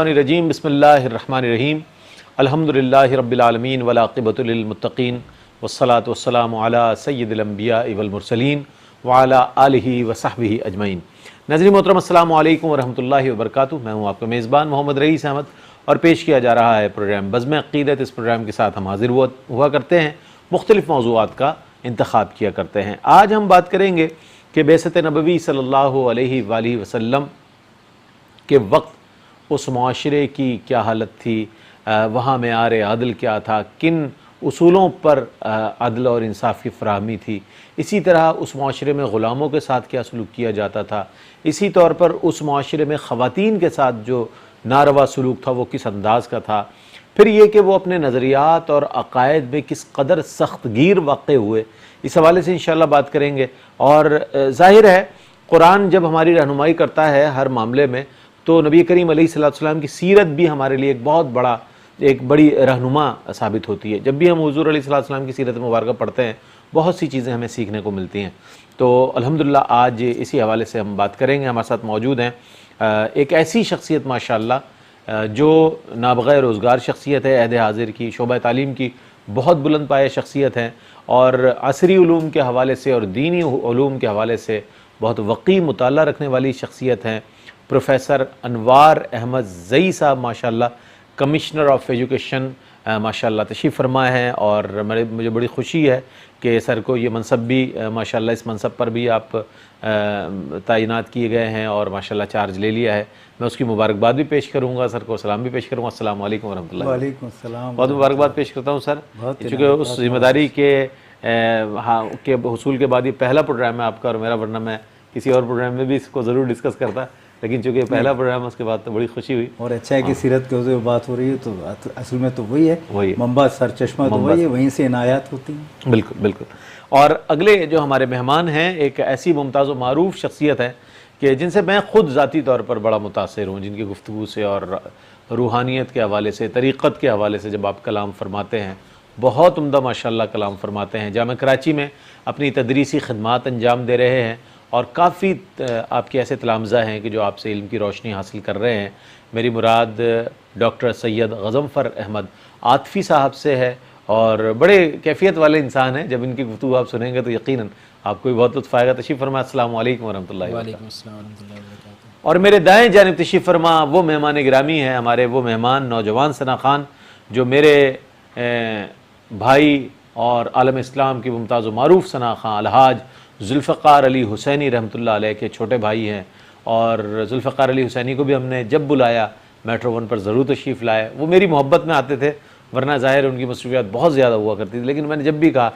الرجیم بسم اللہ الرحمن الرحیم الحمدللہ رب العالمین والعاقبۃ للمتقین والصلاة والسلام علی سید الانبیاء والمرسلین وعلی آلہ وصحبہ اجمعین۔ ناظرین محترم السلام علیکم ورحمۃ اللہ وبرکاتہ۔ میں ہوں آپ کا میزبان محمد رئیس احمد اور پیش کیا جا رہا ہے پروگرام بزم عقیدت۔ اس پروگرام کے ساتھ ہم حاضر ہوا کرتے ہیں، مختلف موضوعات کا انتخاب کیا کرتے ہیں۔ آج ہم بات کریں گے کہ بعثت نبوی صلی اللہ علیہ وآلہ وسلم کے وقت اس معاشرے کی کیا حالت تھی، وہاں معیار عدل کیا تھا، کن اصولوں پر عدل اور انصاف کی فراہمی تھی، اسی طرح اس معاشرے میں غلاموں کے ساتھ کیا سلوک کیا جاتا تھا، اسی طور پر اس معاشرے میں خواتین کے ساتھ جو ناروا سلوک تھا وہ کس انداز کا تھا، پھر یہ کہ وہ اپنے نظریات اور عقائد میں کس قدر سخت گیر واقع ہوئے، اس حوالے سے انشاءاللہ بات کریں گے۔ اور ظاہر ہے قرآن جب ہماری رہنمائی کرتا ہے ہر معاملے میں تو نبی کریم علیہ السلام کی سیرت بھی ہمارے لیے ایک بڑی رہنما ثابت ہوتی ہے۔ جب بھی ہم حضور علیہ السلام کی سیرت مبارکہ پڑھتے ہیں بہت سی چیزیں ہمیں سیکھنے کو ملتی ہیں۔ تو الحمدللہ آج اسی حوالے سے ہم بات کریں گے۔ ہمارے ساتھ موجود ہیں ایک ایسی شخصیت ماشاءاللہ جو نابغہ روزگار شخصیت ہے، عہد حاضر کی شعبہ تعلیم کی بہت بلند پایہ شخصیت ہیں، اور عصری علوم کے حوالے سے اور دینی علوم کے حوالے سے بہت وقی مطالعہ رکھنے والی شخصیت ہیں۔ پروفیسر انوار احمد زئی صاحب ماشاءاللہ کمشنر آف ایجوکیشن ماشاءاللہ تشریف فرما ہیں، اور مجھے بڑی خوشی ہے کہ سر کو یہ منصب بھی ماشاءاللہ اس منصب پر بھی آپ تعینات کیے گئے ہیں اور ماشاءاللہ چارج لے لیا ہے۔ میں اس کی مبارکباد بھی پیش کروں گا، سر کو سلام بھی پیش کروں گا۔ السلام علیکم ورحمۃ اللہ۔ وعلیکم السلام۔ بہت مبارکباد پیش کرتا ہوں سر، چونکہ اس ذمہ داری کے حصول کے بعد یہ پہلا پروگرام ہے آپ کا، اور میرا ورنہ میں کسی اور پروگرام میں بھی اس کو ضرور ڈسکس کرتا، لیکن چونکہ پہلا پروگرام اس کے بعد تو بڑی خوشی ہوئی۔ اور اچھا ہے کہ سیرت کے حوزے میں بات ہو رہی ہے، تو اصل میں تو وہی ہے، منبع سر چشمہ تو وہی ہے، وہیں سے عنایات ہوتی ہیں۔ بالکل بالکل۔ اور اگلے جو ہمارے مہمان ہیں ایک ایسی ممتاز و معروف شخصیت ہے کہ جن سے میں خود ذاتی طور پر بڑا متاثر ہوں، جن کی گفتگو سے اور روحانیت کے حوالے سے، طریقت کے حوالے سے جب آپ کلام فرماتے ہیں بہت عمدہ ماشاءاللہ کلام فرماتے ہیں۔ جامعہ کراچی میں اپنی تدریسی خدمات انجام دے رہے ہیں، اور کافی آپ کے ایسے تلامذہ ہیں کہ جو آپ سے علم کی روشنی حاصل کر رہے ہیں۔ میری مراد ڈاکٹر سید غضنفر احمد عاطفی صاحب سے ہے، اور بڑے کیفیت والے انسان ہیں، جب ان کی گفتگو آپ سنیں گے تو یقیناً آپ کو بھی بہت لطف آئے گا۔ تشریف فرما۔ السلام علیکم ورحمۃ اللہ۔ وعلیکم السلام ورحمۃ اللہ وبرکاتہ۔ اور میرے دائیں جانب تشریف فرما وہ مہمان گرامی ہیں، ہمارے وہ مہمان نوجوان ثنا خان، جو میرے بھائی اور عالم اسلام کی ممتاز و معروف ثنا خان الحاج ذوالفقار علی حسینی رحمۃ اللہ علیہ کے چھوٹے بھائی ہیں، اور ذوالفقار علی حسینی کو بھی ہم نے جب بلایا میٹرو ون پر ضرور تشریف لائے۔ وہ میری محبت میں آتے تھے، ورنہ ظاہر ان کی مصروفیات بہت زیادہ ہوا کرتی تھی، لیکن میں نے جب بھی کہا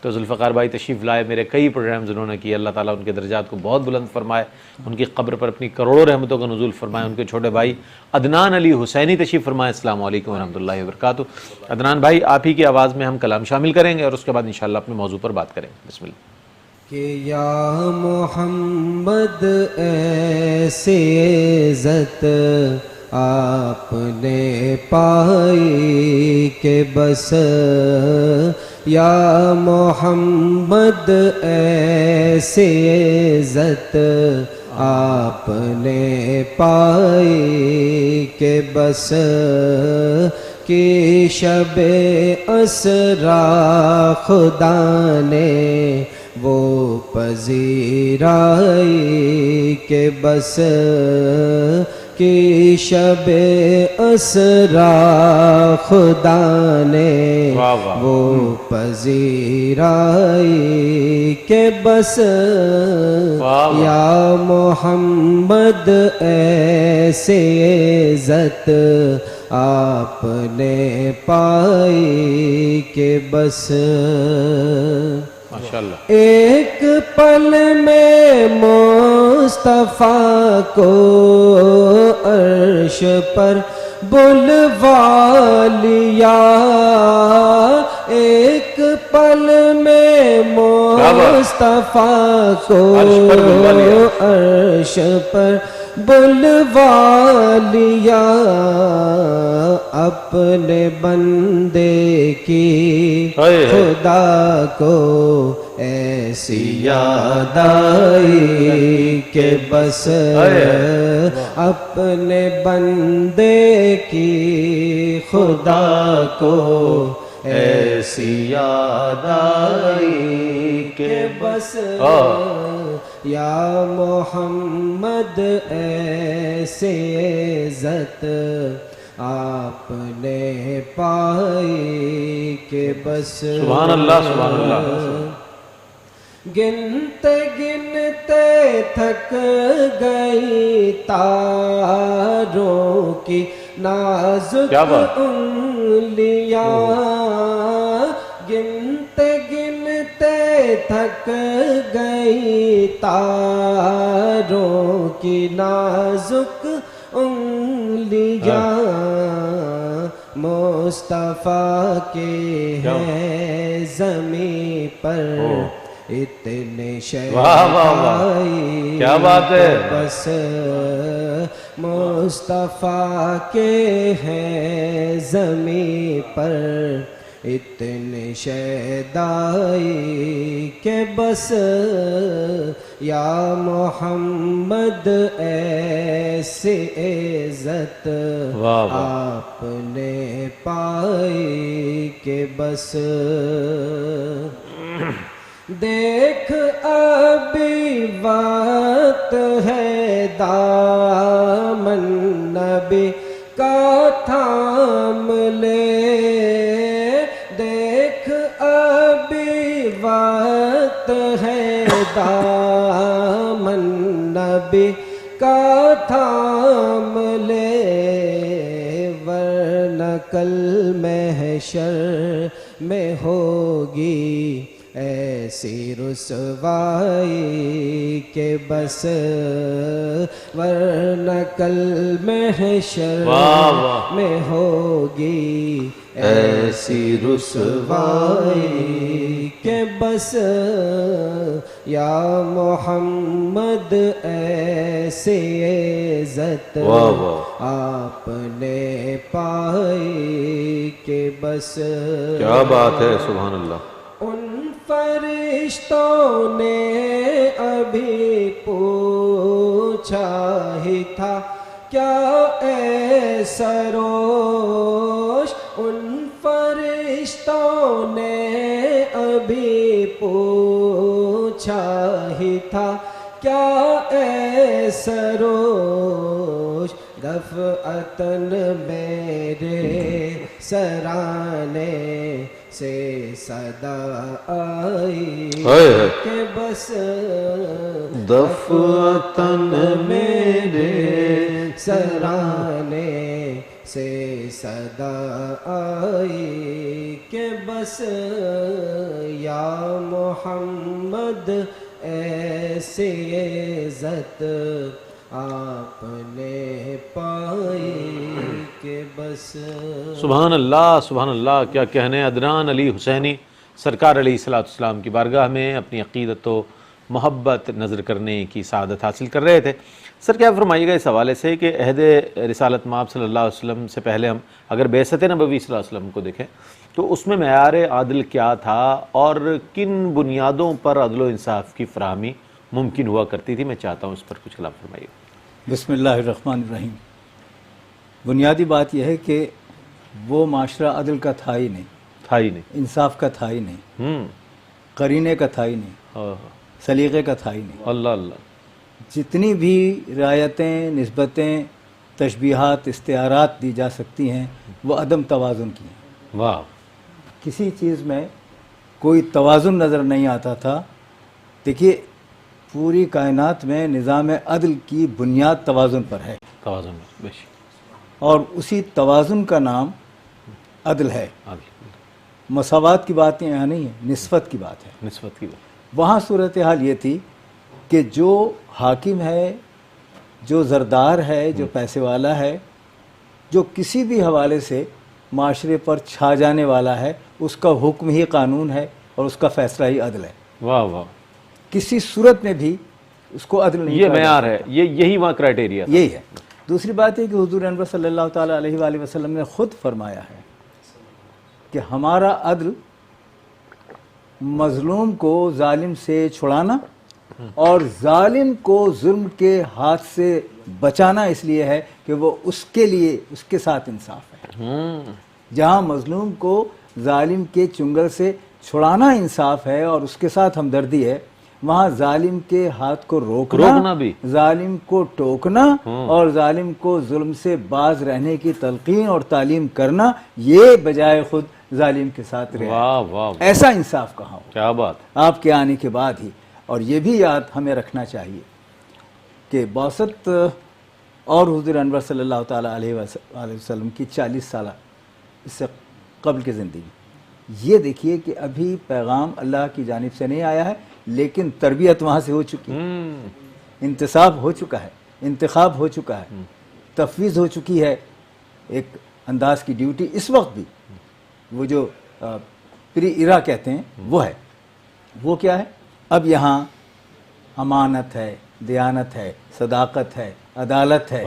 تو ذوالفقار بھائی تشریف لائے۔ میرے کئی پروگرامز انہوں نے کیے، اللہ تعالیٰ ان کے درجات کو بہت بلند فرمائے، ان کی قبر پر اپنی کروڑوں رحمتوں کا نزول فرمائے۔ ان کے چھوٹے بھائی عدنان علی حسینی تشریف فرمائے۔ السلام علیکم ورحمۃ اللہ وبرکاتہ۔ عدنان بھائی آپ ہی کی آواز میں ہم کلام شامل کریں گے، اور اس کے بعد انشاءاللہ اپنے موضوع پر بات کریں گے۔ بسم اللہ۔ کہ یا محمد ایسے عزت آپ نے پائی کہ بس، یا محمد ایسے عزت آپ نے پائی کہ بس، کہ شب اسریٰ خدا نے وہ پذیرائی کہ بس، کہ شب اسریٰ خدا نے وہ پذیرائی کہ بس، یا محمد ایسے عزت آپ نے پائی کہ بس، ماشاءاللہ۔ ایک پل میں مصطفیٰ کو عرش پر بلوا لیا، ایک پل میں مصطفیٰ کو عرش پر بلوا لیا، اپنے بندے کی خدا کو ایسی یاد آئی کہ بس، اپنے بندے کی خدا کو ایسی یاد آئی کہ بس یا محمد ایسے عزت آپ نے پائی کہ بس سبحان اللہ سبحان اللہ. گنتے گنتے تھک گئی تاروں کی نازک انگلیاں، گنتے گنتے تھک گئی تاروں کی نازک انگلیاں، مصطفیٰ کے ہیں زمین پر اتنے شہدائی، کیا بات ہے، بس مصطفیٰ کے ہیں زمین پر اتنے شہدائی کہ بس یا محمد ایسی عزت آپ نے پائی کہ بس دیکھ ابھی وقت ہے دامن نبی کا تھام لے، دیکھ ابھی وقت ہے دامن نبی کا تھام لے، ورنہ کل محشر میں ہوگی ایسی رسوائی کہ بس، ورنہ کل محشر میں ہوگی ایسی رسوائی کہ بس یا محمد ایسی عزت آپ نے پائی کہ بس. کیا بات ہے سبحان اللہ. ان فرشتوں نے ابھی پوچھا ہی تھا کیا اے سروش، ان فرشتوں نے ابھی پوچھا ہی تھا کیا اے سروش، دفعتاً میرے سرانے سے صدا آئی کہ بس دفعتاً میرے سرانے سے صدا آئی کہ بس یا محمد ایسی عزت آپ نے پائی کہ بس. سبحان اللہ سبحان اللہ. کیا کہنے عدنان علی حسینی سرکار علیہ السلام کی بارگاہ میں اپنی عقیدت و محبت نظر کرنے کی سعادت حاصل کر رہے تھے. سر کیا فرمائیے گا اس حوالے سے کہ عہد رسالت مآب صلی اللہ علیہ وسلم سے پہلے ہم اگر بعثت نبوی صلی اللہ علیہ وسلم کو دیکھیں تو اس میں معیار عادل کیا تھا اور کن بنیادوں پر عدل و انصاف کی فراہمی ممکن ہوا کرتی تھی؟ میں چاہتا ہوں اس پر کچھ کلام فرمائیے. بسم اللہ الرحمن الرحیم. بنیادی بات یہ ہے کہ وہ معاشرہ عدل کا تھا ہی نہیں، انصاف کا تھا ہی نہیں، قرینے کا تھا ہی نہیں، سلیقے کا تھا ہی نہیں. اللہ اللہ. جتنی بھی رعایتیں، نسبتیں، تشبیہات، استعارات دی جا سکتی ہیں وہ عدم توازن کی ہیں. واہ. کسی چیز میں کوئی توازن نظر نہیں آتا تھا. دیکھیے پوری کائنات میں نظام عدل کی بنیاد توازن پر ہے، توازن اور اسی توازن کا نام عدل ہے. مساوات کی بات یہاں نہیں ہے، نسبت کی بات ہے. نسبت کی بات. وہاں صورتحال یہ تھی کہ جو حاکم ہے، جو زردار ہے، جو پیسے والا ہے، جو کسی بھی حوالے سے معاشرے پر چھا جانے والا ہے، اس کا حکم ہی قانون ہے اور اس کا فیصلہ ہی عدل ہے. واہ واہ. کسی صورت میں بھی اس کو عدل نہیں. یہ معیار ہے، یہی وہاں کرائٹیریا یہی ہے. دوسری بات ہے کہ حضور انور صلی اللہ تعالیٰ علیہ وآلہ وسلم نے خود فرمایا ہے کہ ہمارا عدل مظلوم کو ظالم سے چھڑانا اور ظالم کو ظلم کے ہاتھ سے بچانا اس لیے ہے کہ وہ اس کے لیے اس کے ساتھ انصاف ہے. جہاں مظلوم کو ظالم کے چنگل سے چھڑانا انصاف ہے اور اس کے ساتھ ہمدردی ہے، وہاں ظالم کے ہاتھ کو روکنا بھی، ظالم کو ٹوکنا اور ظالم کو ظلم سے باز رہنے کی تلقین اور تعلیم کرنا، یہ بجائے خود ظالم کے ساتھ رہے. واہ واہ، ایسا انصاف کہاں ہو کیا بات. آپ کے آنے کے بعد ہی. اور یہ بھی یاد ہمیں رکھنا چاہیے کہ بعثت اور حضور انور صلی اللہ تعالیٰ علیہ وسلم کی 40 سالہ اس سے قبل کی زندگی، یہ دیکھیے کہ ابھی پیغام اللہ کی جانب سے نہیں آیا ہے، لیکن تربیت وہاں سے ہو چکی ہے، انتصاب ہو چکا ہے، انتخاب ہو چکا ہے، تفویض ہو چکی ہے ایک انداز کی ڈیوٹی. اس وقت بھی وہ جو پری ایرا کہتے ہیں وہ ہے. وہ کیا ہے؟ اب یہاں امانت ہے، دیانت ہے، صداقت ہے، عدالت ہے،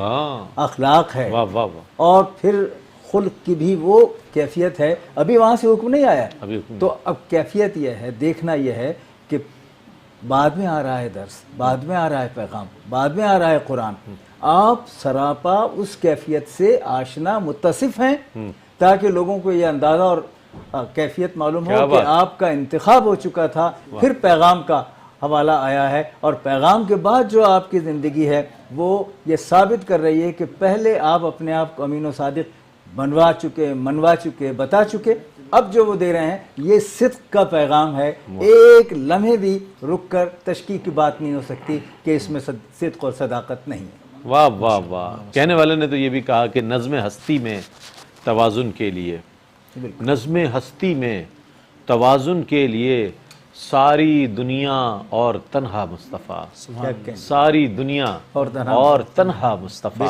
اخلاق ہے، واہ واہ واہ، اور پھر خلق کی بھی وہ کیفیت ہے. ابھی وہاں سے حکم نہیں آیا، تو اب کیفیت یہ ہے، دیکھنا یہ ہے کہ بعد میں آ رہا ہے درس، بعد میں آ رہا ہے پیغام، بعد میں آ رہا ہے قرآن. آپ سراپا اس کیفیت سے آشنا متصف ہیں تاکہ لوگوں کو یہ اندازہ اور کیفیت معلوم ہو کہ آپ کا انتخاب ہو چکا تھا، پھر پیغام کا حوالہ آیا ہے. اور پیغام کے بعد جو آپ کی زندگی ہے وہ یہ ثابت کر رہی ہے کہ پہلے آپ اپنے آپ کو امین و صادق بنوا چکے، منوا چکے، بتا چکے. اب جو وہ دے رہے ہیں یہ صدق کا پیغام ہے. ایک لمحے بھی رک کر تشکیک کی بات نہیں ہو سکتی کہ اس میں صدق اور صداقت نہیں ہے. واہ واہ واہ. کہنے والے نے تو یہ بھی کہا کہ نظم ہستی میں توازن کے لیے، نظم ہستی میں توازن کے لیے ساری دنیا اور تنہا مصطفیٰ، ساری دنیا اور تنہا مصطفیٰ.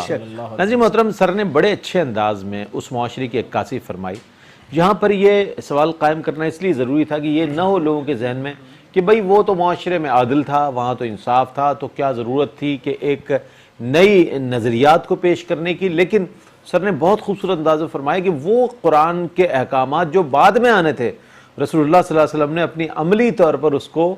ناظرین محترم، سر نے بڑے اچھے انداز میں اس معاشرے کی عکاسی فرمائی. یہاں پر یہ سوال قائم کرنا اس لیے ضروری تھا کہ یہ نہ ہو لوگوں کے ذہن میں کہ بھئی وہ تو معاشرے میں عادل تھا، وہاں تو انصاف تھا، تو کیا ضرورت تھی کہ ایک نئی نظریات کو پیش کرنے کی. لیکن سر نے بہت خوبصورت انداز میں فرمایا کہ وہ قرآن کے احکامات جو بعد میں آنے تھے، رسول اللہ صلی اللہ علیہ وسلم نے اپنی عملی طور پر اس کو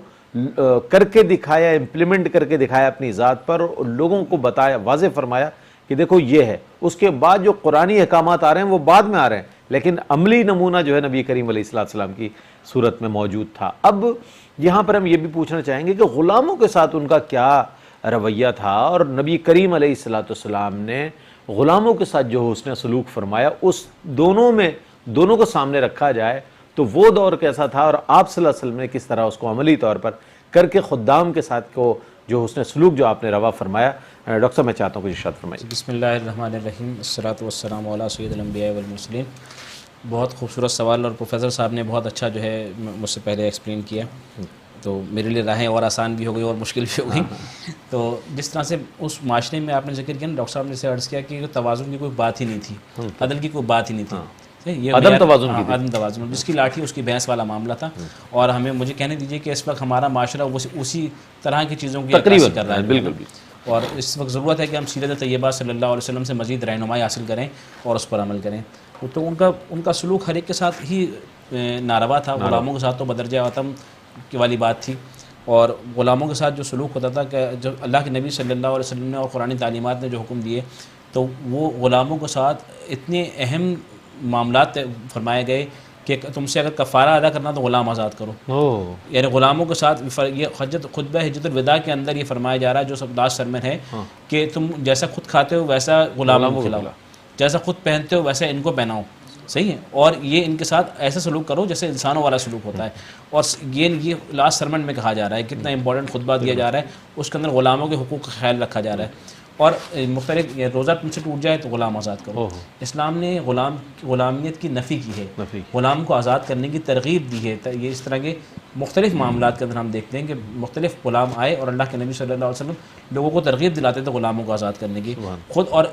کر کے دکھایا، امپلیمنٹ کر کے دکھایا اپنی ذات پر، اور لوگوں کو بتایا، واضح فرمایا کہ دیکھو یہ ہے. اس کے بعد جو قرآنی احکامات آ رہے ہیں وہ بعد میں آ رہے ہیں، لیکن عملی نمونہ جو ہے نبی کریم علیہ السلام کی صورت میں موجود تھا. اب یہاں پر ہم یہ بھی پوچھنا چاہیں گے کہ غلاموں کے ساتھ ان کا کیا رویہ تھا، اور نبی کریم علیہ السلام نے غلاموں کے ساتھ جو حسن سلوک فرمایا، اس دونوں کو سامنے رکھا جائے تو وہ دور کیسا تھا، اور آپ صلی اللہ علیہ وسلم نے کس طرح اس کو عملی طور پر کر کے خدام کے ساتھ کو جو حسن سلوک جو آپ نے روا فرمایا. ڈاکٹر صاحب میں چاہتا ہوں کہ ارشاد فرمائیے. بسم اللہ الرحمن الرحیم، الصلاۃ والسلام علی سید الانبیاء والمرسلین. بہت خوبصورت سوال، اور پروفیسر صاحب نے بہت اچھا جو ہے مجھ سے پہلے ایکسپلین کیا، تو میرے لیے راہیں اور آسان بھی ہو گئی اور مشکل بھی ہو گئی. تو جس طرح سے اس معاشرے میں آپ نے ذکر کیا نا، ڈاکٹر صاحب نے سے عرض کیا کہ توازن کی کوئی بات ہی نہیں تھی، عدل کی کوئی بات ہی نہیں تھی، عدم توازن کی عدم توازن، جس کی لاٹھی اس کی بھینس والا معاملہ تھا. اور مجھے کہنے دیجیے کہ اس وقت ہمارا معاشرہ اسی طرح کی چیزوں کی عکاسی کر رہا ہے. بالکل. اور اس وقت ضرورت ہے کہ ہم سیرت طیبہ صلی اللہ علیہ وسلم سے مزید رہنمائی حاصل کریں اور اس پر عمل کریں. تو ان کا سلوک ہر ایک کے ساتھ ہی ناروا تھا. غلاموں کے ساتھ تو بدرجہ عتم کی والی بات تھی، اور غلاموں کے ساتھ جو سلوک ہوتا تھا کہ جب اللہ کے نبی صلی اللہ علیہ وسلم نے اور قرآن تعلیمات نے جو حکم دیے، تو وہ غلاموں کے ساتھ اتنے اہم معاملات فرمائے گئے کہ تم سے اگر کفارہ ادا کرنا تو غلام آزاد کرو. یعنی غلاموں کے ساتھ یہ خطبہ حجت الوداع کے اندر یہ فرمایا جا رہا ہے، جو سب لاسٹ سرمن ہے، کہ تم جیسا خود کھاتے ہو ویسا غلاموں کو کھلاؤ، جیسا خود پہنتے ہو ویسا ان کو پہناؤ. صحیح ہے، اور یہ ان کے ساتھ ایسا سلوک کرو جیسے انسانوں والا سلوک ہوتا ہے. اور یہ لاسٹ سرمن میں کہا جا رہا ہے، کتنا امپورٹنٹ خطبہ دیا جا رہا ہے، اس کے اندر غلاموں کے حقوق کا خیال رکھا جا رہا ہے. اور مختلف روزہ تم سے ٹوٹ جائے تو غلام آزاد کرو. اسلام نے غلامیت کی نفی کی ہے، غلام کو آزاد کرنے کی ترغیب دی ہے. یہ اس طرح کے مختلف معاملات کے اندر ہم دیکھتے ہیں کہ مختلف غلام آئے اور اللہ کے نبی صلی اللہ علیہ وسلم لوگوں کو ترغیب دلاتے تھے غلاموں کو آزاد کرنے کی خود. اور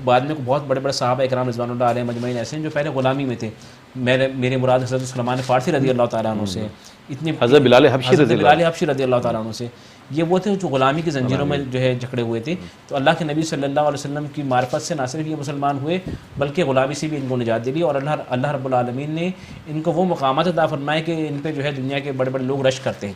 بعد میں بہت بڑے بڑے صحابہ اکرام رضوان اللہ علیہ مجمعین ایسے ہیں جو پہلے غلامی میں تھے. میرے مراد حضرت سلمان فارسی رضی اللہ تعالیٰ عنہ سے، حضرت بلال حبشی رضی اللہ تعالیٰ عنہ سے، یہ وہ تھے جو غلامی کی زنجیروں میں جو ہے جکڑے ہوئے تھے. تو اللہ کے نبی صلی اللہ علیہ وسلم کی معرفت سے نہ صرف یہ مسلمان ہوئے بلکہ غلامی سے بھی ان کو نجات دلی. اور اللہ رب العالمین نے ان کو وہ مقامات عطا فرمائے کہ ان پہ جو ہے دنیا کے بڑے بڑے لوگ رشک کرتے ہیں.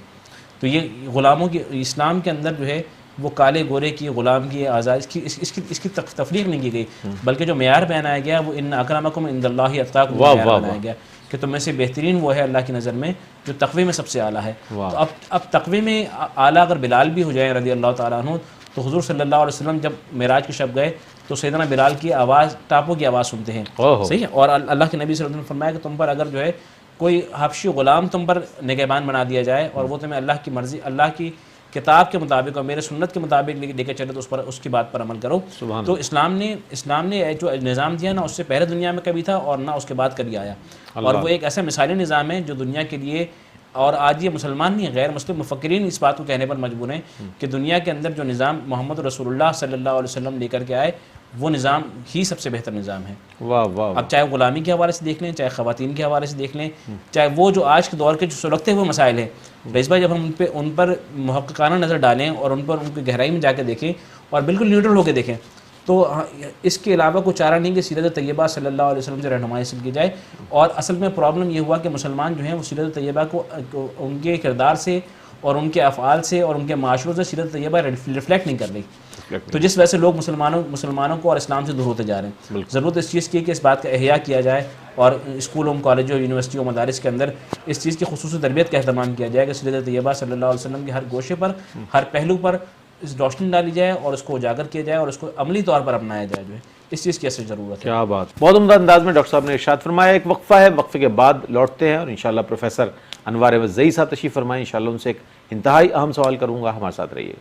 تو یہ غلاموں کی اسلام کے اندر جو ہے وہ کالے گورے کی غلام کی آزادی اس کی تفریق نہیں کی گئی، بلکہ جو معیار بنایا گیا وہ ان اکرمکم عند اللہ اتقاکم معیار بنایا گیا کہ تم میں سے بہترین وہ ہے اللہ کی نظر میں جو تقوی میں سب سے اعلیٰ ہے۔ تو اب تقوی میں اعلیٰ اگر بلال بھی ہو جائیں رضی اللہ تعالیٰ عنہ، تو حضور صلی اللہ علیہ وسلم جب معراج کی شب گئے تو سیدنا بلال کی آواز ٹاپوں کی آواز سنتے ہیں، صحیح ہے، اور اللہ کے نبی صلی اللہ علیہ وسلم نے فرمایا کہ تم پر اگر جو ہے کوئی حبشی غلام تم پر نگہبان بنا دیا جائے اور وہ تمہیں اللہ کی مرضی، اللہ کی کتاب کے مطابق اور میرے سنت کے مطابق لے کے چلے تو اس کی بات پر عمل کرو۔ تو اسلام نے جو نظام دیا نا، اس سے پہلے دنیا میں کبھی تھا اور نہ اس کے بعد کبھی آیا، اور وہ ایک ایسا مثالی نظام ہے جو دنیا کے لیے، اور آج یہ مسلمان نہیں، غیر مسلم مفکرین اس بات کو کہنے پر مجبور ہیں کہ دنیا کے اندر جو نظام محمد رسول اللہ صلی اللہ علیہ وسلم لے کر کے آئے وہ نظام ہی سب سے بہتر نظام ہے۔ واہ واہ، اب چاہے غلامی کے حوالے سے دیکھ لیں، چاہے خواتین کے حوالے سے دیکھ لیں، چاہے وہ جو آج کے دور کے جو سلگتے ہوئے مسائل ہیں، رئیس بھائی جب ہم ان پر محققانہ نظر ڈالیں اور ان کی گہرائی میں جا کے دیکھیں اور بالکل نیوٹرل ہو کے دیکھیں، تو اس کے علاوہ کوئی چارہ نہیں کہ سیرت طیبہ صلی اللہ علیہ وسلم سے رہنمائی حاصل کی جائے۔ اور اصل میں پرابلم یہ ہوا کہ مسلمان جو ہیں وہ سیرت طیبہ کو ان کے کردار سے اور ان کے افعال سے اور ان کے معاشروں سے سیرت طیبہ ریفلیکٹ نہیں کر رہی، تو جس وجہ سے لوگ مسلمانوں کو اور اسلام سے دور ہوتے جا رہے ہیں۔ ضرورت اس چیز کی ہے کہ اس بات کا احیاء کیا جائے اور اسکولوں، کالجوں، یونیورسٹیوں، مدارس کے اندر اس چیز کی خصوصی تربیت کا اہتمام کیا جائے کہ سیرت طیبہ صلی اللہ علیہ وسلم کے ہر گوشے پر، ہر پہلو پر اس روشنی ڈالی جائے اور اس کو اجاگر کیا جائے اور اس کو عملی طور پر اپنایا جائے، جو ہے اس چیز کی اصل ضرورت ہے۔ کیا بات، بہت عمدہ انداز میں ڈاکٹر صاحب نے ارشاد فرمایا۔ ایک وقفہ ہے، وقفے کے بعد لوٹتے ہیں اور انشاءاللہ پروفیسر انوار وزئی صاحب تشریف فرمائیں، انشاءاللہ ان سے ایک انتہائی اہم سوال کروں گا، ہمارے ساتھ رہیے۔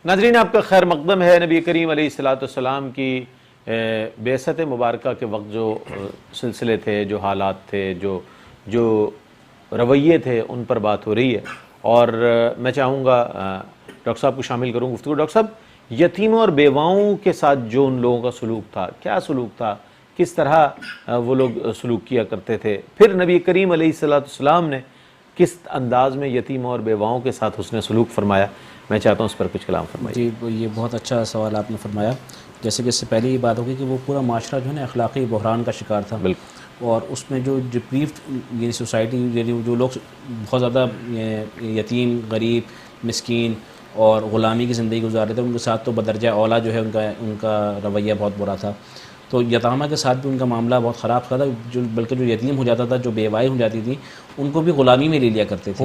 ناظرین، آپ کا خیر مقدم ہے۔ نبی کریم علیہ الصلوۃ والسلام کی بعثت مبارکہ کے وقت جو سلسلے تھے، جو حالات تھے، جو رویے تھے، ان پر بات ہو رہی ہے، اور میں چاہوں گا ڈاکٹر صاحب کو شامل کروں گفتگو۔ ڈاکٹر صاحب، یتیموں اور بیواؤں کے ساتھ جو ان لوگوں کا سلوک تھا، کیا سلوک تھا، کس طرح وہ لوگ سلوک کیا کرتے تھے، پھر نبی کریم علیہ الصلوۃ والسلام نے کس انداز میں یتیموں اور بیواؤں کے ساتھ حسن سلوک فرمایا، میں چاہتا ہوں اس پر کچھ کلام فرمائیے۔ جی، یہ بہت اچھا سوال آپ نے فرمایا۔ جیسے کہ اس سے پہلے یہ بات ہوگی کہ وہ پورا معاشرہ جو ہے نا اخلاقی بحران کا شکار تھا، بالکل، اور اس میں جو ڈپریوڈ یہ سوسائٹی، یعنی جو لوگ بہت زیادہ یتیم، غریب، مسکین اور غلامی کی زندگی گزار رہے تھے، ان کے ساتھ تو بدرجہ اولیٰ جو ہے ان کا رویہ بہت برا تھا۔ تو یتامہ کے ساتھ بھی ان کا معاملہ بہت خراب تھا، بلکہ جو یتیم ہو جاتا تھا، جو بیوائی ہو جاتی تھی، ان کو بھی غلامی میں لے لیا کرتے تھے،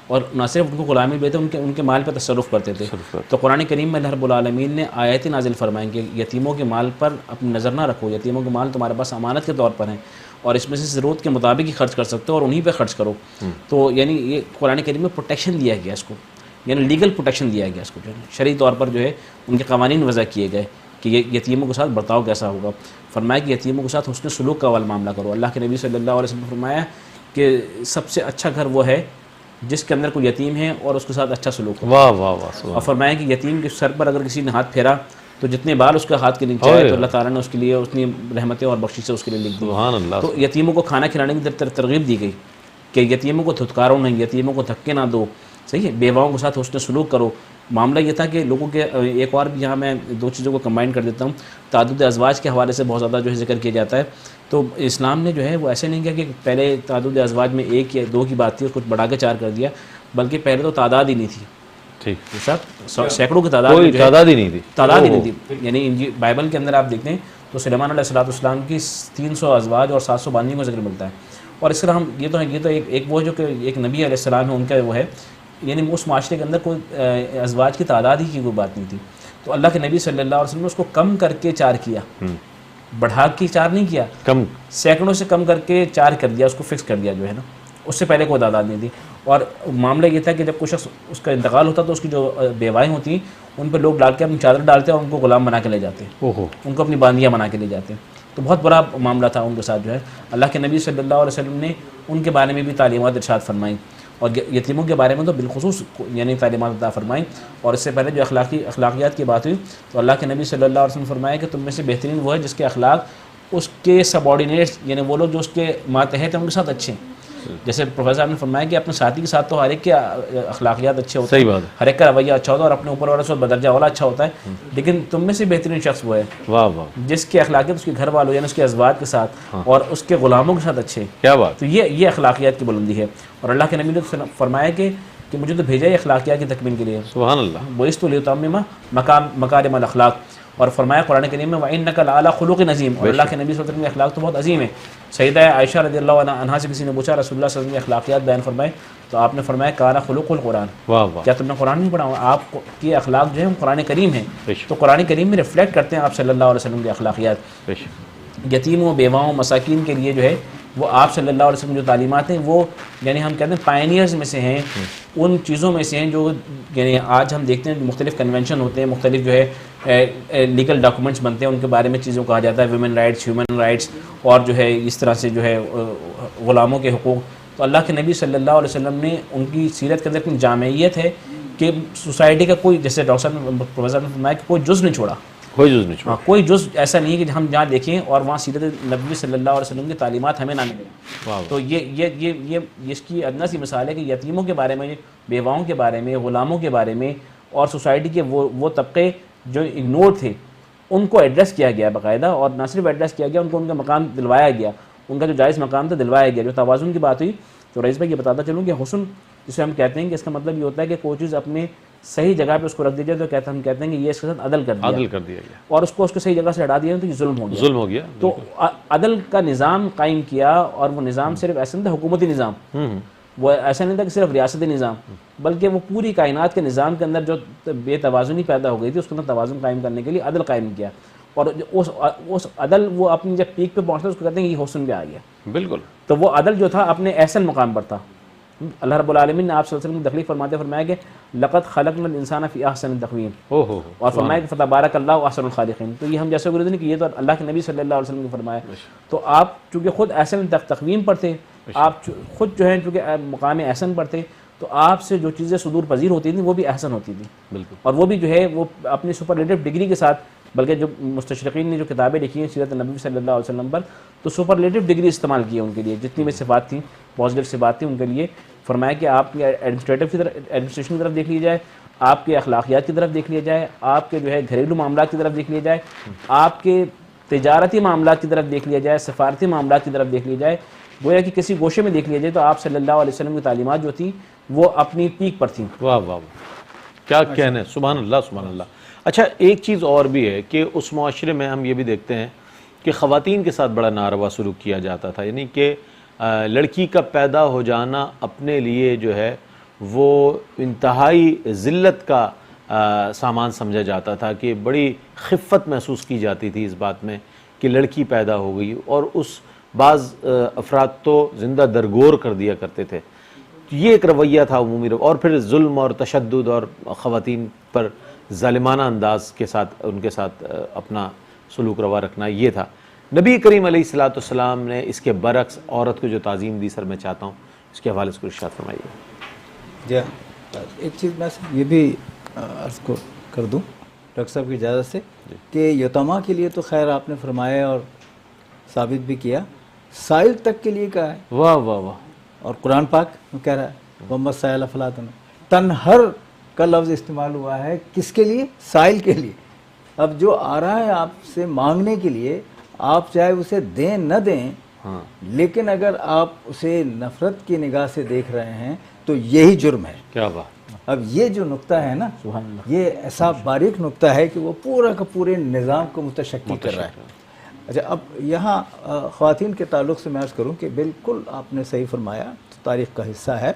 اور نہ صرف ان کو غلامی لیتے، ان کے مال پہ تصرف کرتے تھے۔ تو قرآن کریم میں اللہ رب العالمین نے آیت نازل فرمائیں کہ یتیموں کے مال پر اپنی نظر نہ رکھو، یتیموں کے مال تمہارے پاس امانت کے طور پر ہیں اور اس میں سے ضرورت کے مطابق ہی خرچ کر سکتے ہو اور انہی پہ خرچ کرو۔ تو یعنی یہ قرآن کریم میں پروٹیکشن دیا گیا اس کو، یعنی لیگل پروٹیکشن دیا گیا اس کو، جو ہے شرعی طور پر جو ہے ان کے قوانین وضع کیے گئے کہ یہ یتیموں کے ساتھ برتاؤ کیسا ہوگا۔ فرمایا کہ یتیموں کے ساتھ حسن سلوک کا معاملہ کرو۔ اللہ کے نبی صلی اللہ علیہ وسلم فرمایا کہ سب سے اچھا گھر وہ ہے جس کے اندر کوئی یتیم ہے اور اس کے ساتھ اچھا سلوک ہو۔ واہ واہ واہ۔ اور فرمایا کہ یتیم کے سر پر اگر کسی نے ہاتھ پھیرا تو جتنے بال اس کے ہاتھ کے نیچے آئے تو اللہ تعالیٰ نے اس کے لیے اتنی رحمتیں اور بخششیں اس کے لیے لکھ دی۔ سبحان اللہ۔ تو یتیموں کو کھانا کھلانے کی ترغیب دی گئی کہ یتیموں کو دھتکارو نہیں، یتیموں کو دھکے نہ دو، صحیح ہے، بیواؤں کے ساتھ حسن سلوک کرو۔ معاملہ یہ تھا کہ لوگوں کے ایک اور بھی یہاں میں دو چیزوں کو کمبائن کر دیتا ہوں، تعدد ازواج کے حوالے سے بہت زیادہ جو ہے ذکر کیا جاتا ہے، تو اسلام نے جو ہے وہ ایسے نہیں کیا کہ پہلے تعدد ازواج میں ایک یا دو کی بات تھی، اس کو بڑھا کے 4 کر دیا، بلکہ پہلے تو تعداد ہی نہیں تھی، ٹھیک، سینکڑوں کی تعداد ہی نہیں تھی، یعنی بائبل کے اندر آپ دیکھتے ہیں تو سلیمان علیہ السلام کی 300 ازواج اور 700 بانیوں کا ذکر ملتا ہے، اور اس طرح ہم یہ تو ایک وہ جو کہ ایک نبی علیہ السلام ہے ان کا وہ ہے، یعنی اس معاشرے کے اندر کوئی ازواج کی تعداد ہی کی کوئی بات نہیں تھی، تو اللہ کے نبی صلی اللہ علیہ وسلم نے اس کو کم کر کے 4 کیا، بڑھا کے 4 نہیں کیا، کم سینکڑوں سے کم کر کے 4 کر دیا، اس کو فکس کر دیا جو ہے نا، اس سے پہلے کوئی تعداد نہیں تھی۔ اور معاملہ یہ تھا کہ جب کوئی شخص اس کا انتقال ہوتا تو اس کی جو بیوائیں ہوتی ان پہ لوگ ڈال کے اپنی چادر ڈالتے اور ان کو غلام بنا کے لے جاتے، ان کو اپنی باندیاں بنا کے لے جاتے، تو بہت بڑا معاملہ تھا ان کے ساتھ جو ہے۔ اللہ کے نبی صلی اللہ علیہ وسلم نے ان کے بارے میں بھی تعلیمات ارشاد فرمائیں، اور یتیموں کے بارے میں تو بالخصوص یعنی تعلیمات عطا فرمائیں، اور اس سے پہلے جو اخلاقیات کی بات ہوئی تو اللہ کے نبی صلی اللہ علیہ وسلم فرمایا کہ تم میں سے بہترین وہ ہے جس کے اخلاق اس کے سب آرڈینیٹس، یعنی وہ لوگ جو اس کے ماتحت ہیں ان کے ساتھ اچھے ہیں، جیسے پروفیسر صاحب نے فرمایا کہ اپنے ساتھی کے ساتھ تو ہر ایک کے اخلاقیات اچھے ہوتے صحیح ہیں، بات ہے، ہر ایک کا رویہ اچھا ہوتا ہے اور اپنے اوپر والے سے بدرجہ والا اچھا ہوتا ہے، لیکن تم میں سے بہترین شخص وہ ہے واہ واہ، جس کی اخلاقیات اس کے گھر والوں یعنی اس کے ازواج کے ساتھ اور اس کے غلاموں کے ساتھ اچھے. کیا بات، تو یہ اخلاقیات کی بلندی ہے. اور اللہ کے نبی نے فرمایا کہ مجھے تو بھیجا ہے اخلاقیات کی تکمیل کے لیے، سبحان اللہ، بعثت لیتمم مکارم الاخلاق. اور فرمایا قرآن کریم میں وَإِنَّكَ لَعَلَىٰ خُلُقٍ عَظِيمٍ، اور اللہ کے نبی صلی اللہ علیہ وسلم کے اخلاق تو بہت عظیم ہیں. سیدہ عائشہ رضی اللہ عنہا سے کسی نے پوچھا رسول اللہ صلی اللہ علیہ وسلم کے اخلاقیات بیان فرمائے، تو آپ نے فرمایا کان خلق القرآن، واہ واہ، کیا تم نے قرآن نہیں پڑھا؟ آپ کے اخلاق جو ہیں وہ قرآن کریم ہیں، بے شک، تو قرآن کریم میں ریفلیکٹ کرتے ہیں آپ صلی اللہ علیہ وسلم کے اخلاقیات. بے شک، یتیموں، بیواؤں، مساکین کے لیے جو ہے وہ آپ صلی اللہ علیہ وسلم جو تعلیمات ہیں وہ یعنی ہم کہتے ہیں پائنیئرز میں سے ہیں، ان چیزوں میں سے ہیں جو یعنی آج ہم دیکھتے ہیں جو مختلف کنونشن ہوتے ہیں، مختلف جو ہے لیگل ڈاکومنٹس بنتے ہیں، ان کے بارے میں چیزوں کہا جاتا ہے ویمن رائٹس، ہیومن رائٹس، اور جو ہے اس طرح سے جو ہے غلاموں کے حقوق. تو اللہ کے نبی صلی اللہ علیہ وسلم نے ان کی سیرت کے اندر اتنی جامعیت ہے کہ سوسائٹی کا کوئی، جیسے ڈاکٹر صاحب نے پروفیسر نے فرمایا کہ کوئی جز نہیں چھوڑا، کوئی جز نہیں چھوڑا، کوئی جز ایسا نہیں ہے کہ ہم جہاں دیکھیں اور وہاں سیرت نبی صلی اللہ علیہ وسلم کی تعلیمات ہمیں نہ ملیں. واہ تو یہ اس کی ادنا سی مثال ہے کہ یتیموں کے بارے میں، بیواؤں کے بارے میں، غلاموں کے بارے میں، اور سوسائٹی کے وہ طبقے جو اگنور تھے ان کو ایڈریس کیا گیا باقاعدہ، اور نہ صرف ایڈریس کیا گیا، ان کو ان کا مقام دلوایا گیا، ان کا جو جائز مقام تھا دلوایا گیا. جو توازن کی بات ہوئی تو رئیس بھائی یہ بتاتا چلوں کہ حسن جسے ہم کہتے ہیں کہ اس کا مطلب یہ ہوتا ہے کہ کوئی چیز اپنے صحیح جگہ پہ اس کو رکھ دی جائے تو ہم کہتے ہیں کہ یہ اس کے ساتھ عدل کر عدل کر دیا گیا، اور اس کو اس کے صحیح جگہ سے ہٹا دیا تو یہ ظلم ہو گیا. ظلم ہو گیا. تو عدل کا نظام قائم کیا، اور وہ نظام صرف ایسا نہیں تھا حکومتی نظام، وہ ایسا نہیں تھا کہ صرف ریاستی نظام، بلکہ وہ پوری کائنات کے نظام کے اندر جو بے توازنی پیدا ہو گئی تھی اس کے اندر توازن قائم کرنے کے لیے عدل قائم کیا. اور اس عدل وہ اپنی جب پیک پہ پہنچتا ہے اس کو کہتے ہیں یہ حسن پہ آ گیا. بالکل، تو وہ عدل جو تھا اپنے احسن مقام پر تھا. اللہ رب العالمین نے آپ صلی اللہ علیہ وسلم کی تخلیق فرماتے فرمایا کہ لقد خلقنا الانسان فی احسن تقویم، اور فرمایا کہ فتبارک اللہ احسن الخالقین. تو یہ ہم جیسے گرے کہ یہ تو اللہ کے نبی صلی اللہ علیہ وسلم نے فرمایا. تو آپ چونکہ خود احسن تقویم پر تھے، آپ خود جو ہیں چونکہ مقام احسن پر تھے، تو آپ سے جو چیزیں صدور پذیر ہوتی تھیں وہ بھی احسن ہوتی تھیں. بالکل، اور وہ بھی جو ہے وہ اپنی سپرلیٹو ڈگری کے ساتھ، بلکہ جو مستشرقین نے جو کتابیں لکھی ہیں سیرت نبی صلی اللہ علیہ وسلم پر، تو سپرلیٹو ڈگری استعمال کی ہے ان کے لیے، جتنی بھی صفات تھیں پازیٹیو صفات تھیں ان کے لیے. فرمایا کہ آپ کی ایڈمنسٹریشن کی طرف دیکھ لی جائے، آپ کے اخلاقیات کی طرف دیکھ لیا جائے، آپ کے جو ہے گھریلو معاملات کی طرف دیکھ لیا جائے، آپ کے تجارتی معاملات کی طرف دیکھ لیا جائے، سفارتی معاملات کی طرف دیکھ لیا جائے، گویا کہ کسی گوشے میں دیکھ لیا جائے تو آپ صلی اللہ علیہ وسلم کی تعلیمات جو تھیں وہ اپنی پیک پر تھیں. واہ واہ، کیا کہنے، سبحان اللہ سبحان اللہ. اچھا ایک چیز اور بھی ہے کہ اس معاشرے میں ہم یہ بھی دیکھتے ہیں کہ خواتین کے ساتھ بڑا ناروا سلوک کیا جاتا تھا، یعنی کہ لڑکی کا پیدا ہو جانا اپنے لیے جو ہے وہ انتہائی ذلت کا سامان سمجھا جاتا تھا، کہ بڑی خفت محسوس کی جاتی تھی اس بات میں کہ لڑکی پیدا ہو گئی، اور اس بعض افراد تو زندہ درگور کر دیا کرتے تھے. یہ ایک رویہ تھا عمومی اور پھر ظلم اور تشدد اور خواتین پر ظالمانہ انداز کے ساتھ ان کے ساتھ اپنا سلوک روا رکھنا، یہ تھا. نبی کریم علیہ الصلوۃ والسلام نے اس کے برعکس عورت کو جو تعظیم دی، سر میں چاہتا ہوں اس کے حوالے سے کچھ ارشاد فرمائیے. جی ایک چیز میں یہ بھی عرض کو کر دوں ڈاکٹر صاحب کی اجازت سے کہ یتامہ کے لیے تو خیر آپ نے فرمایا اور ثابت بھی کیا، سائل تک کے لیے کہا ہے. واہ واہ واہ. اور قرآن پاک کہہ رہا ہے محمد سائل فلاطن، تنہر کا لفظ استعمال ہوا ہے کس کے لیے؟ سائل کے لیے. اب جو آ رہا ہے آپ سے مانگنے کے لیے، آپ چاہے اسے دیں نہ دیں، لیکن اگر آپ اسے نفرت کی نگاہ سے دیکھ رہے ہیں تو یہی جرم ہے. کیا بات. اب یہ جو نقطہ ہے نا، یہ ایسا باریک نقطہ ہے کہ وہ پورا کا پورے نظام کو متشکل کر رہا ہے. اچھا اب یہاں خواتین کے تعلق سے میں عرض کروں کہ بالکل آپ نے صحیح فرمایا، تاریخ کا حصہ ہے.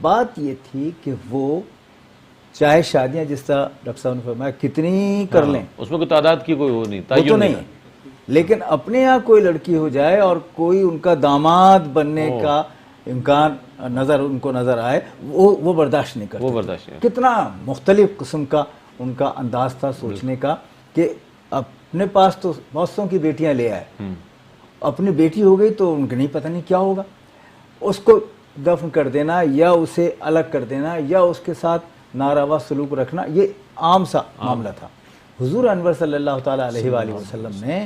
بات یہ تھی کہ وہ چاہے شادیاں جس طرح ڈاکٹر صاحب نے فرمایا کتنی کر لیں، اس میں کوئی تعداد کی کوئی وہ نہیں، وہ تو نہیں، لیکن اپنے یہاں کوئی لڑکی ہو جائے اور کوئی ان کا داماد بننے کا امکان ان کو نظر آئے، وہ برداشت نہیں کرتے. وہ برداشت نہیں. کتنا مختلف قسم کا ان کا انداز تھا سوچنے کا کہ اپنے پاس تو بہت سو کی بیٹیاں لے آئے، اپنی بیٹی ہو گئی تو ان کو نہیں پتہ نہیں کیا ہوگا، اس کو دفن کر دینا یا اسے الگ کر دینا یا اس کے ساتھ ناروا سلوک رکھنا، یہ عام سا معاملہ تھا. حضور انور صلی اللہ تعالیٰ علیہ وآلہ وسلم نے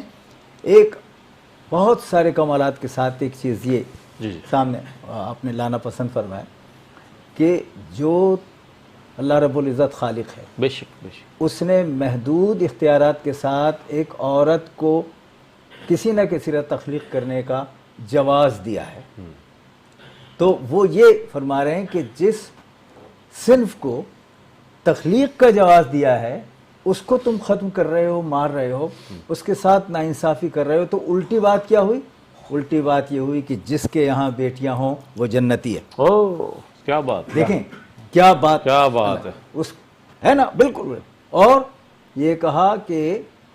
ایک بہت سارے کمالات کے ساتھ ایک چیز یہ جی جی سامنے آپ نے لانا پسند فرمایا کہ جو اللہ رب العزت خالق ہے، بے شک بے شک، اس نے محدود اختیارات کے ساتھ ایک عورت کو کسی نہ کسی طرح تخلیق کرنے کا جواز دیا ہے. تو وہ یہ فرما رہے ہیں کہ جس صنف کو تخلیق کا جواز دیا ہے اس کو تم ختم کر رہے ہو، مار رہے ہو، اس کے ساتھ ناانصافی کر رہے ہو. تو الٹی بات کیا ہوئی؟ الٹی بات یہ ہوئی کہ جس کے یہاں بیٹیاں ہوں وہ جنتی ہے. او کیا بات، دیکھیں کیا بات، کیا بات ہے. اس ہے نا، بالکل. اور یہ کہا کہ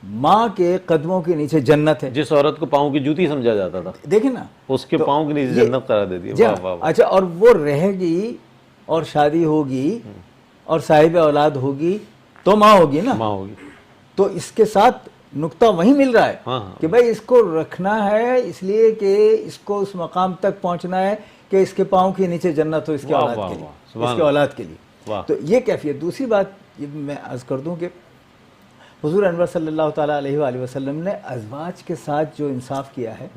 ماں کے قدموں کے نیچے جنت ہے. جس عورت کو پاؤں کی جوتی سمجھا جاتا تھا دیکھیں نا، اس کے پاؤں کے نیچے جنت قرار دے دیا. جی واہ واہ واہ. اچھا، اور وہ رہے گی اور شادی ہوگی اور صاحب اولاد ہوگی تو ماں ہوگی نا. ماں ہوگی. تو اس کے ساتھ نقطہ وہیں مل رہا ہے ہاں کہ بھائی اس کو رکھنا ہے اس لیے کہ اس کو اس مقام تک پہنچنا ہے کہ اس کے پاؤں کے نیچے جنت ہو اس کے اولاد کے لیے، اس کے اولاد کے لیے. تو یہ کیفیت. دوسری بات یہ میں عرض کر دوں کہ حضور انور صلی اللہ تعالیٰ علیہ وآلہ وسلم نے ازواج کے ساتھ جو انصاف کیا ہے،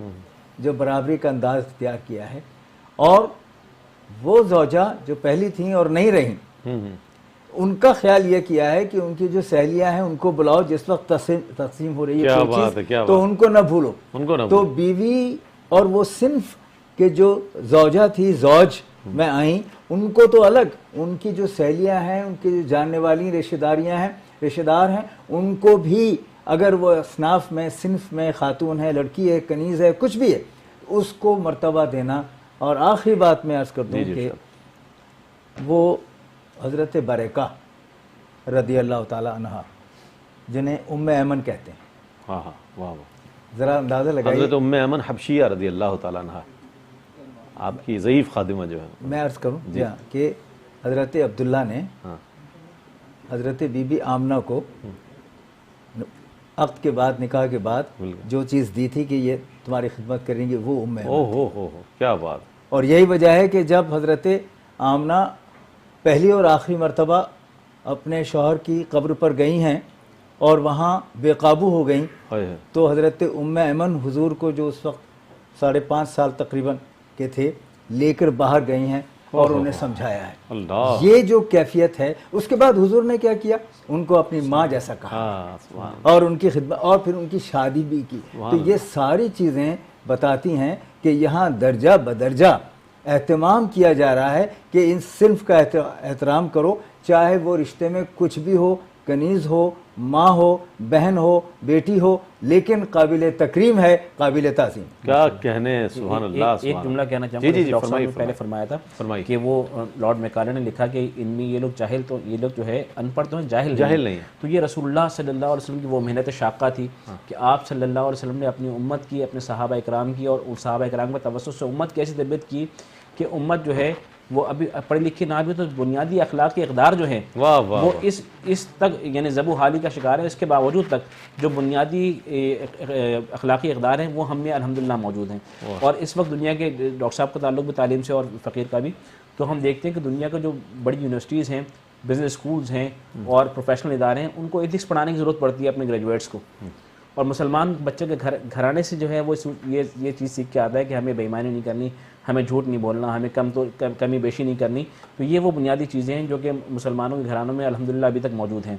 جو برابری کا انداز اختیار کیا ہے، اور وہ زوجہ جو پہلی تھیں اور نہیں رہیں ان کا خیال یہ کیا ہے کہ ان کی جو سہیلیاں ہیں ان کو بلاؤ جس وقت تقسیم ہو رہی ہے کوئی چیز تو ان کو نہ بھولو. تو بیوی اور وہ صنف کے جو زوجہ تھی، زوج میں آئیں، ان کو تو الگ، ان کی جو سہیلیاں ہیں، ان کی جو جاننے والی رشتہ دار ہیں، ان کو بھی اگر وہ اصناف میں، صنف میں خاتون ہے، لڑکی ہے، کنیز ہے، کچھ بھی ہے، اس کو مرتبہ دینا. اور آخری بات میں عرض کر دوں کہ وہ حضرت بریکہ رضی اللہ تعالی عنہ جنہیں ام ایمن کہتے ہیں، ہاں ہاں واہ واہ، ذرا اندازہ لگائیے. حضرت ام ایمن حبشیہ رضی اللہ تعالیٰ عنہ، آپ کی ضعیف خادمہ جو ہے. میں عرض کروں کہ حضرت عبداللہ نے حضرت بی بی آمنہ کو عقد کے بعد، نکاح کے بعد جو چیز دی تھی کہ یہ تمہاری خدمت کریں گے، وہ ام ایمن. او کیا بات. اور یہی وجہ ہے کہ جب حضرت آمنہ پہلی اور آخری مرتبہ اپنے شوہر کی قبر پر گئی ہیں اور وہاں بے قابو ہو گئیں، تو حضرت ام ایمن حضور کو جو اس وقت 5.5 سال تقریباً کے تھے لے کر باہر گئی ہیں اور انہیں سمجھایا ہے. یہ جو کیفیت ہے، اس کے بعد حضور نے کیا کیا؟ ان کو اپنی ماں جیسا کہا اور ان کی خدمت، اور پھر ان کی شادی بھی کی. تو یہ ساری چیزیں بتاتی ہیں کہ یہاں درجہ بدرجہ اہتمام کیا جا رہا ہے کہ ان صنف کا احترام کرو، چاہے وہ رشتے میں کچھ بھی ہو، کنیز ہو، ماں ہو، بہن ہو، بیٹی ہو، لیکن قابل تکریم ہے، قابل تعظیم. کیا کہنے، سبحان اللہ. ایک جملہ کہنا چاہوں گا، ڈاکٹر صاحب نے پہلے فرمایا تھا کہ وہ لارڈ میکالے نے لکھا کہ ان میں یہ لوگ جاہل، تو یہ لوگ جو ہے ان پڑھ تو ہیں، جاہل نہیں. تو یہ رسول اللہ صلی اللہ علیہ وسلم کی وہ محنت شاقہ تھی کہ آپ صلی اللہ علیہ وسلم نے اپنی امت کی، اپنے صحابہ اکرام کی، اور ان صحابہ اکرام کے توسط سے امت کی ایسی تربیت کی کہ امت جو ہے وہ ابھی پڑھی لکھی نہ بھی تو بنیادی اخلاقی اقدار جو ہیں وہ اس تک یعنی ذبح حالی کا شکار ہے. اس کے باوجود تک جو بنیادی اخلاقی اقدار ہیں وہ ہم میں الحمدللہ موجود ہیں. اور اس وقت دنیا کے، ڈاکٹر صاحب کا تعلق بھی تعلیم سے اور فقیر کا بھی، تو ہم دیکھتے ہیں کہ دنیا کا جو بڑی یونیورسٹیز ہیں، بزنس اسکولز ہیں اور پروفیشنل ادارے ہیں، ان کو ایتھکس پڑھانے کی ضرورت پڑتی ہے اپنے گریجویٹس کو. اور مسلمان بچے کے گھرانے سے جو ہے وہ یہ چیز سیکھ کے آتا ہے کہ ہمیں بے ایمانی نہیں کرنی، ہمیں جھوٹ نہیں بولنا، ہمیں کمی بیشی نہیں کرنی. تو یہ وہ بنیادی چیزیں ہیں جو کہ مسلمانوں کے گھرانوں میں الحمدللہ ابھی تک موجود ہیں.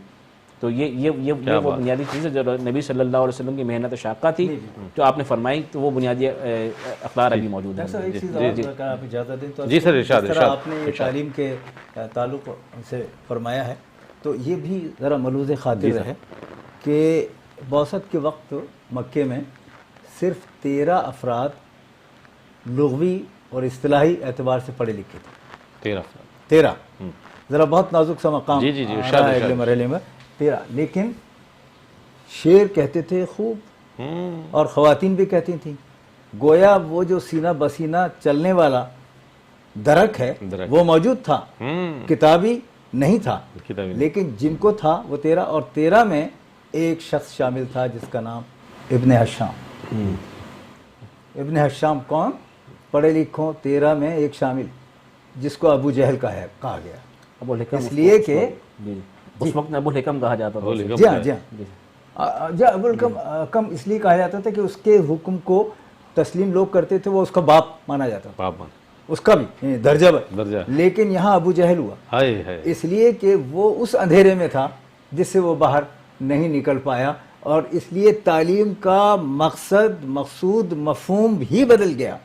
تو یہ وہ بنیادی چیز ہے جو نبی صلی اللہ علیہ وسلم کی محنت شاقہ تھی جو آپ نے فرمائی، تو وہ بنیادی اقدار ابھی موجود ہیں. ایک چیز اور آپ اجازت دیں تو جی سر، ارشاد. آپ نے تعلیم کے تعلق سے فرمایا ہے تو یہ بھی ذرا ملوذ خاطر ہے کہ بعثت کے وقت مکے میں صرف 13 افراد لغوی اور اصطلاحی اعتبار سے پڑھے لکھے تھے. 13 ذرا بہت نازک سا مقام اگلے مرحلے میں 13. لیکن شعر کہتے تھے خوب اور خواتین بھی کہتی تھیں. گویا وہ جو سینہ بسینہ چلنے والا درک ہے وہ موجود تھا، کتابی نہیں تھا، لیکن جن کو تھا وہ 13. اور 13 میں ایک شخص شامل تھا جس کا نام ابن حشام. ابن حشام کون؟ پڑھے لکھوں 13 میں ایک شامل جس کو ابو جہل کہا گیا، اس لیے کہ اس وقت ابو الحکم کہا جاتا تھا. جی ہاں ابو الحکم اس لیے کہا جاتا تھا کہ اس کے حکم کو تسلیم لوگ کرتے تھے وہ اس کا باپ مانا جاتا تھا، باپ مان اس کا بھی درجہ درجہ، لیکن یہاں ابو جہل ہوا ہائے ہائے، اس لیے کہ وہ اس اندھیرے میں تھا جس سے وہ باہر نہیں نکل پایا، اور اس لیے تعلیم کا مقصد، مقصود، مفہوم ہی بدل گیا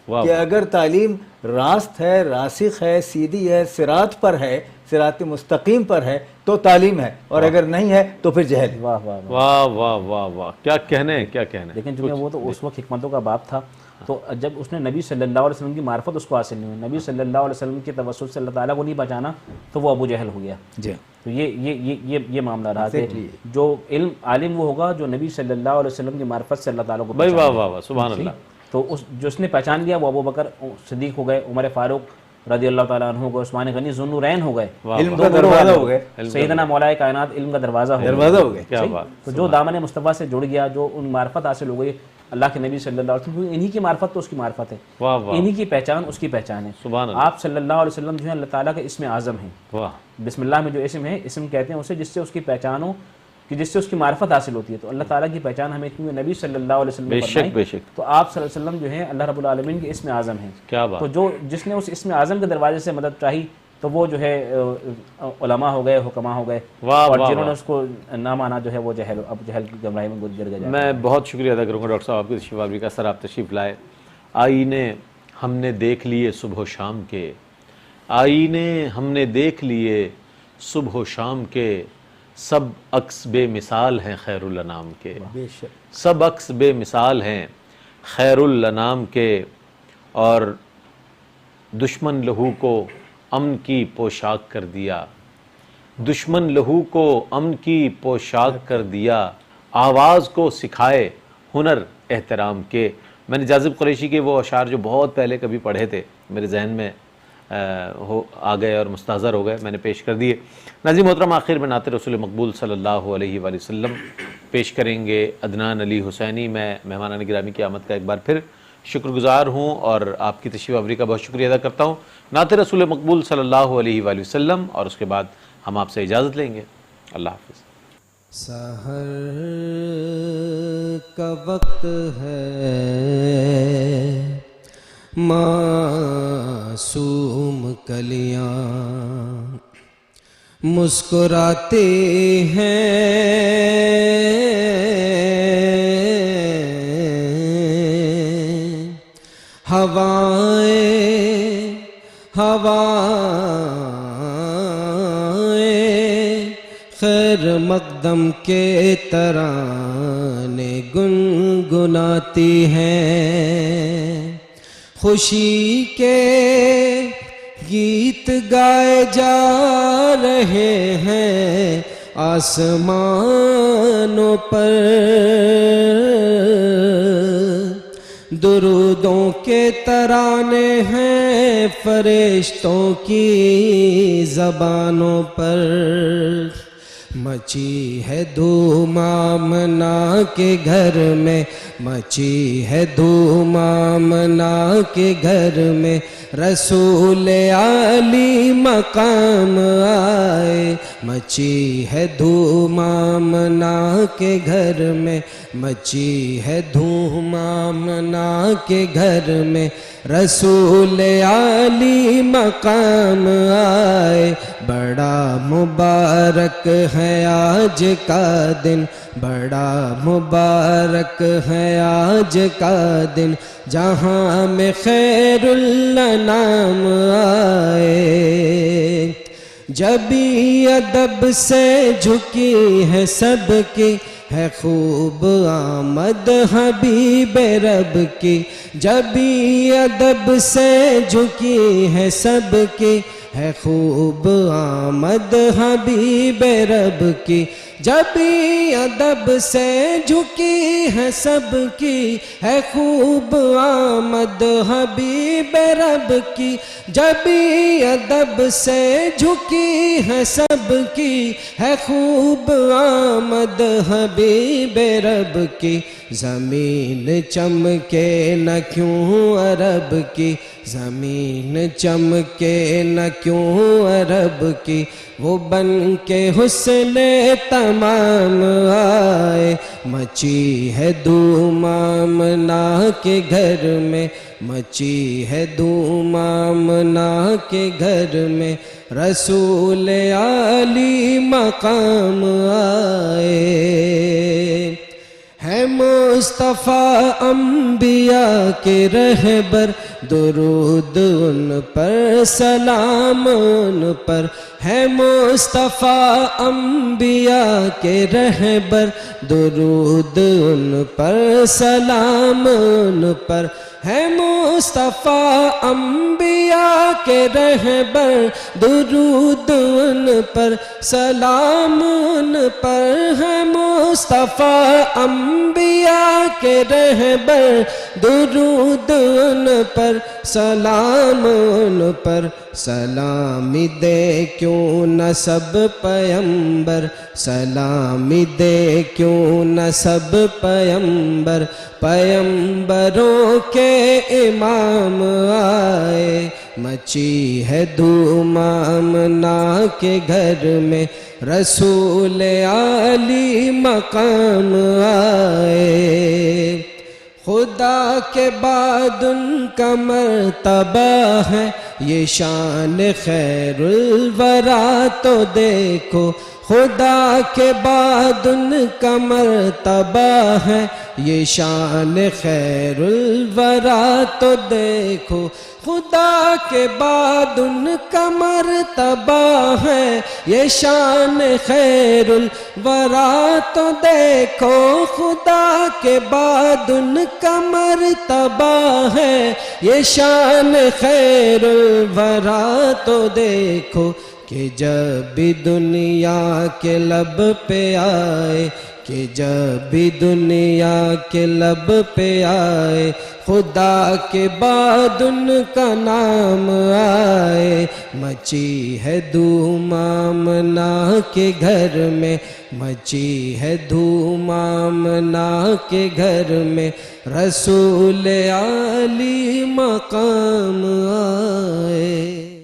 واہ کہ اگر تعلیم راست ہے، راسخ ہے، سیدھی ہے، صراط پر ہے، صراط مستقیم پر ہے تو تعلیم ہے، اور اگر نہیں ہے تو پھر جہل ہے۔ واہ واہ واہ، واہ واہ واہ واہ، کیا کہنے ہیں، کیا کہنے ہیں۔ لیکن چونکہ وہ تو اس وقت حکمتوں کا باپ تھا، تو جب اس نے نبی صلی اللہ علیہ وسلم کی معرفت اس کو حاصل نہیں ہوئی، نبی صلی اللہ علیہ وسلم کے توسط سے اللہ تعالیٰ کو نہیں بچانا، تو وہ ابو جہل ہو گیا۔ جی تو یہ معاملہ رہا کہ جو علم عالم وہ ہوگا جو نبی صلی اللہ علیہ وسلم کی معرفت سے اللہ تعالیٰ کو بھائی پہچانے۔ واہ واہ واہ، سبحان اللہ۔ تو اس نے پہچان لیا وہ ابو بکر صدیق ہو گئے، عمر فاروق رضی اللہ تعالیٰ عنہ ہو گئے، عثمان غنی ذو النورین ہو گئے، علم کا دروازہ ہو گئے، سیدنا مولا کائنات علم کا دروازہ ہو گئے۔ کیا بات، تو جو دامن مصطفیٰ سے جڑ گیا، جو ان معرفت حاصل ہو گئی اللہ کے نبی صلی اللہ علیہ وسلم، انہی کی معرفت تو اس کی معرفت ہے، واہ واہ، انہی کی پہچان اس کی پہچان ہے۔ سبحان اللہ، آپ صلی اللہ علیہ وسلم جو ہے اللہ تعالیٰ کا اسم اعظم ہیں، واہ، بسم اللہ میں جو اسم ہے، اسم کہتے ہیں اسے جس سے اس کی پہچان ہو، کہ جس سے اس کی معرفت حاصل ہوتی ہے۔ تو اللہ تعالیٰ کی پہچان ہمیں کیوں نبی صلی اللہ علیہ وسلم بے نے شک فرمائی، بے شک، تو آپ صلی اللہ علیہ وسلم جو ہیں اللہ رب العالمین کے اسم اعظم ہیں۔ کیا بات، تو جس نے اس اسم اعظم کے دروازے سے مدد چاہی تو وہ جو ہے علماء ہو گئے، حکماء ہو گئے، واہ اور واہ جنہوں نے واہ۔ اس کو نہ مانا جو ہے وہ جہل، اب جہل کی گمراہی میں گر گئے۔ میں بہت شکریہ ادا کروں گا ڈاکٹر صاحب آپ کی تشریف آوری کا۔ سر آپ تشریف لائے، آئینے ہم نے دیکھ لیے صبح و شام کے، آئینے ہم نے دیکھ لیے صبح و شام کے، سب عکس بے مثال ہیں خیر الانام کے، بے شک سب عکس بے مثال ہیں خیر الانام کے، اور دشمن لہو کو امن کی پوشاک کر دیا، دشمن لہو کو امن کی پوشاک کر دیا، آواز کو سکھائے ہنر احترام کے۔ میں نے جاذب قریشی کے وہ اشعار جو بہت پہلے کبھی پڑھے تھے میرے ذہن میں آ گئے اور مستحضر ہو گئے، میں نے پیش کر دیے۔ ناظرین محترم، آخر میں نعت رسول مقبول صلی اللہ علیہ وآلہ وسلم پیش کریں گے عدنان علی حسینی۔ میں مہمانان گرامی کی آمد کا ایک بار پھر شکر گزار ہوں اور آپ کی تشریف آوری کا بہت شکریہ ادا کرتا ہوں۔ نعت رسول مقبول صلی اللہ علیہ وآلہ وسلم، اور اس کے بعد ہم آپ سے اجازت لیں گے۔ اللہ حافظ۔ سحر کا وقت ہے، معصوم کلیاں مسکراتے ہیں، ہوائیں خیر مقدم کے ترانے گنگناتی ہیں، خوشی کے گیت گائے جا رہے ہیں آسمانوں پر، درودوں کے ترانے ہیں فرشتوں کی زبانوں پر، مچی ہے دھوم آمنا کے گھر میں، مچی ہے دھوم آمنا کے گھر میں، رسول عالی مقام آئے، مچی ہے دھوم آمنا کے گھر میں، مچی ہے دھوم آمنا کے گھر میں، رسول عالی مقام آئے، بڑا مبارک ہے آج کا دن، بڑا مبارک ہے آج کا دن، جہاں میں خیر الانام آئے، جبھی ادب سے جھکی ہے سب کی، ہے خوب آمد حبیب رب کی، جبھی ادب سے جھکی ہے سب کی، ہے خوب آمد حبیب رب کی، جبھی ادب سے جھکی ہے سب کی، ہے خوب آمد حبیب رب کی، جبھی ادب سے جھکی ہے سب کی، ہے خوب آمد حبیب رب کی، زمین چمکے نہ کیوں عرب کی، زمین چمکے نہ کیوں عرب کی وہ بن کے حسن تمام آئے. مچی ہے دھوم آمنہ کے گھر میں، مچی ہے دھوم آمنہ کے گھر میں، رسول عالی مقام آئے. ہے مصطفیٰ انبیاء کے رہبر، درود ان پر سلام ان پر. ہے مصطفیٰ انبیاء کے رہبر، درود ان پر سلام ان پر. ہے مصطفیٰ انبیاء کے رہبر، درود ان پر سلام ان پر. ہے مصطفیٰ انبیاء کے رہبر، درود ان پر سلام ان پر. سلامی دے کیوں نہ سب پیمبر، سلامی دے کیوں نہ سب پیمبر. پیمبروں کے امام آئے. مچی ہے دھوم آمنہ کے گھر میں، رسول عالی مقام آئے. خدا کے بعد ان کا مرتبہ ہے، یہ شان خیر الورا تو دیکھو. خدا کے بعد ان کا مرتبہ ہے، یہ شان خیر الورا تو دیکھو. خدا کے بعد ان کا مرتبہ ہے، یہ شان خیر الورا تو دیکھو. خدا کے بعد ان کا مرتبہ ہے، یہ شان خیر الورا تو دیکھو. کہ جب بھی دنیا کے لب پہ آئے، کہ جب بھی دنیا کے لب پہ آئے، خدا کے بعد ان کا نام آئے. مچی ہے دھوم آمنہ کے گھر میں، مچی ہے دھوم آمنہ کے گھر میں، رسول عالی مقام آئے.